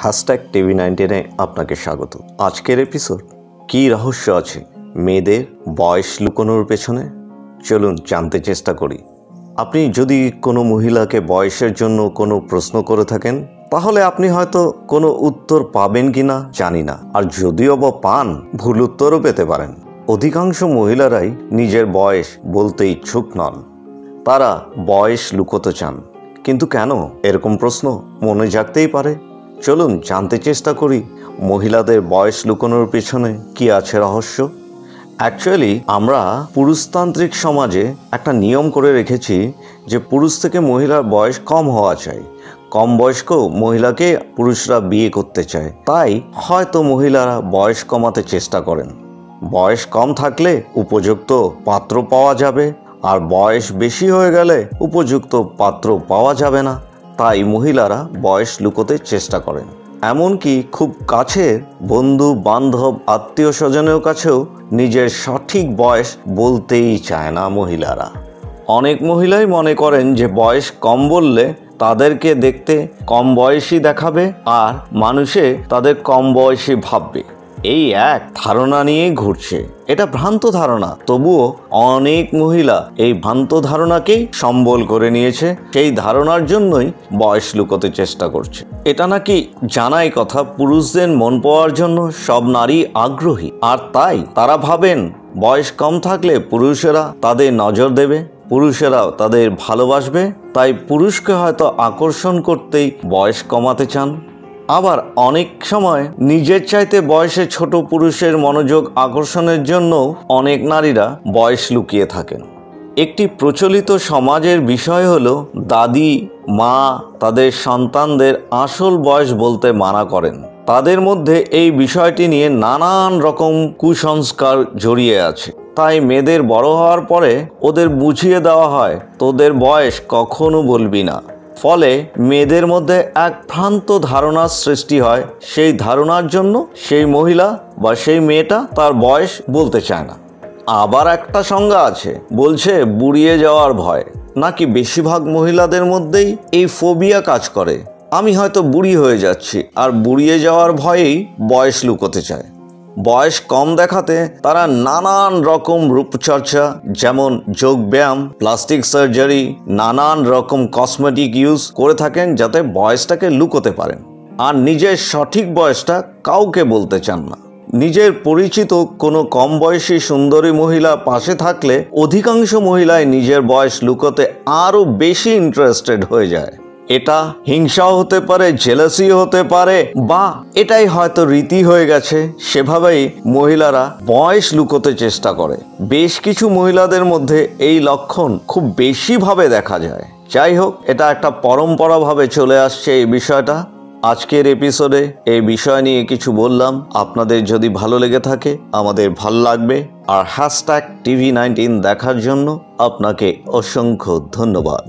Hashtag টিভি19-এ আপনাকে স্বাগত। আজকের এপিসোড কী রহস্য আছে মেয়েদের বয়স লুকোনোর পেছনে, চলুন জানতে চেষ্টা করি। আপনি যদি কোনো মহিলাকে বয়সের জন্য কোনো প্রশ্ন করে থাকেন, তাহলে আপনি হয়তো কোনো উত্তর পাবেন কি না জানি না, আর যদিও বা পান, ভুল উত্তরও পেতে পারেন। অধিকাংশ মহিলারাই নিজের বয়স বলতে ইচ্ছুক নন, তারা বয়স লুকোতে চান। কিন্তু কেন এরকম প্রশ্ন মনে জাগতেই পারে। চলুন জানতে চেষ্টা করি মহিলাদের বয়স লুকোনোর পিছনে কি আছে রহস্য। অ্যাকচুয়ালি আমরা পুরুষতান্ত্রিক সমাজে একটা নিয়ম করে রেখেছি যে পুরুষ থেকে মহিলার বয়স কম হওয়া চাই। কম বয়স্ক মহিলাকে পুরুষরা বিয়ে করতে চায়, তাই হয়তো মহিলারা বয়স কমাতে চেষ্টা করেন। বয়স কম থাকলে উপযুক্ত পাত্র পাওয়া যাবে, আর বয়স বেশি হয়ে গেলে উপযুক্ত পাত্র পাওয়া যাবে না, তাই মহিলারা বয়স লুকোতে চেষ্টা করেন। এমনকি খুব কাছের বন্ধু বান্ধব আত্মীয় স্বজনের কাছেও নিজের সঠিক বয়স বলতেই চায় না মহিলারা। অনেক মহিলাই মনে করেন যে বয়স কম বললে তাদেরকে দেখতে কম বয়সী দেখাবে আর মানুষে তাদের কম বয়সী ভাববে। এই এক ধারণা নিয়ে ঘুরছে। এটা ভ্রান্ত ধারণা, তবুও অনেক মহিলা এই ভ্রান্ত ধারণাকেই সম্বল করে নিয়েছে। সেই ধারণার জন্যই বয়স লুকোতে চেষ্টা করছে। এটা নাকি জানাই কথা, পুরুষদের মন পাওয়ার জন্য সব নারী আগ্রহী, আর তাই তারা ভাবেন বয়স কম থাকলে পুরুষেরা তাদের নজর দেবে, পুরুষেরাও তাদের ভালোবাসবে, তাই পুরুষকে হয়তো আকর্ষণ করতেই বয়স কমাতে চান। আবার অনেক সময় নিজের চাইতে বয়সে ছোট পুরুষের মনোযোগ আকর্ষণের জন্য অনেক নারীরা বয়স লুকিয়ে থাকেন। একটি প্রচলিত সমাজের বিষয় হলো দাদি মা তাদের সন্তানদের আসল বয়স বলতে মানা করেন। তাদের মধ্যে এই বিষয়টি নিয়ে নানান রকম কুসংস্কার জড়িয়ে আছে। তাই মেয়েদের বড় হওয়ার পরে ওদের বুঝিয়ে দেওয়া হয় তোদের বয়স কখনো বলবি না। ফলে মেয়েদের মধ্যে এক ভ্রান্ত ধারণার সৃষ্টি হয়। সেই ধারণার জন্য সেই মহিলা বা সেই মেয়েটা তার বয়স বলতে চায় না। আবার একটা সংজ্ঞা আছে, বলছে বুড়িয়ে যাওয়ার ভয়। নাকি বেশিরভাগ মহিলাদের মধ্যেই এই ফোবিয়া কাজ করে, আমি হয়তো বুড়ি হয়ে যাচ্ছি, আর বুড়িয়ে যাওয়ার ভয়েই বয়স লুকোতে চায়। বয়স কম দেখাতে তারা নানান রকম রূপচর্চা, যেমন যোগব্যায়াম, প্লাস্টিক সার্জারি, নানান রকম কসমেটিক ইউজ করে থাকেন যাতে বয়সটাকে লুকোতে পারেন, আর নিজের সঠিক বয়সটা কাউকে বলতে চান না। নিজের পরিচিত কোনো কম বয়সী সুন্দরী মহিলা পাশে থাকলে অধিকাংশ মহিলাই নিজের বয়স লুকোতে আরও বেশি ইন্টারেস্টেড হয়ে যায়। এটা হিংসাও হতে পারে, জেলাসিও হতে পারে, বা এটাই হয়তো রীতি হয়ে গেছে। সেভাবেই মহিলারা বয়স লুকোতে চেষ্টা করে। বেশ কিছু মহিলাদের মধ্যে এই লক্ষণ খুব বেশিভাবে দেখা যায়। যাই হোক, এটা একটা পরম্পরাভাবে চলে আসছে এই বিষয়টা। আজকের এপিসোডে এই বিষয় নিয়ে কিছু বললাম। আপনাদের যদি ভালো লেগে থাকে আমাদের ভালো লাগবে, আর হ্যাশট্যাগ টিভি19 দেখার জন্য আপনাকে অসংখ্য ধন্যবাদ।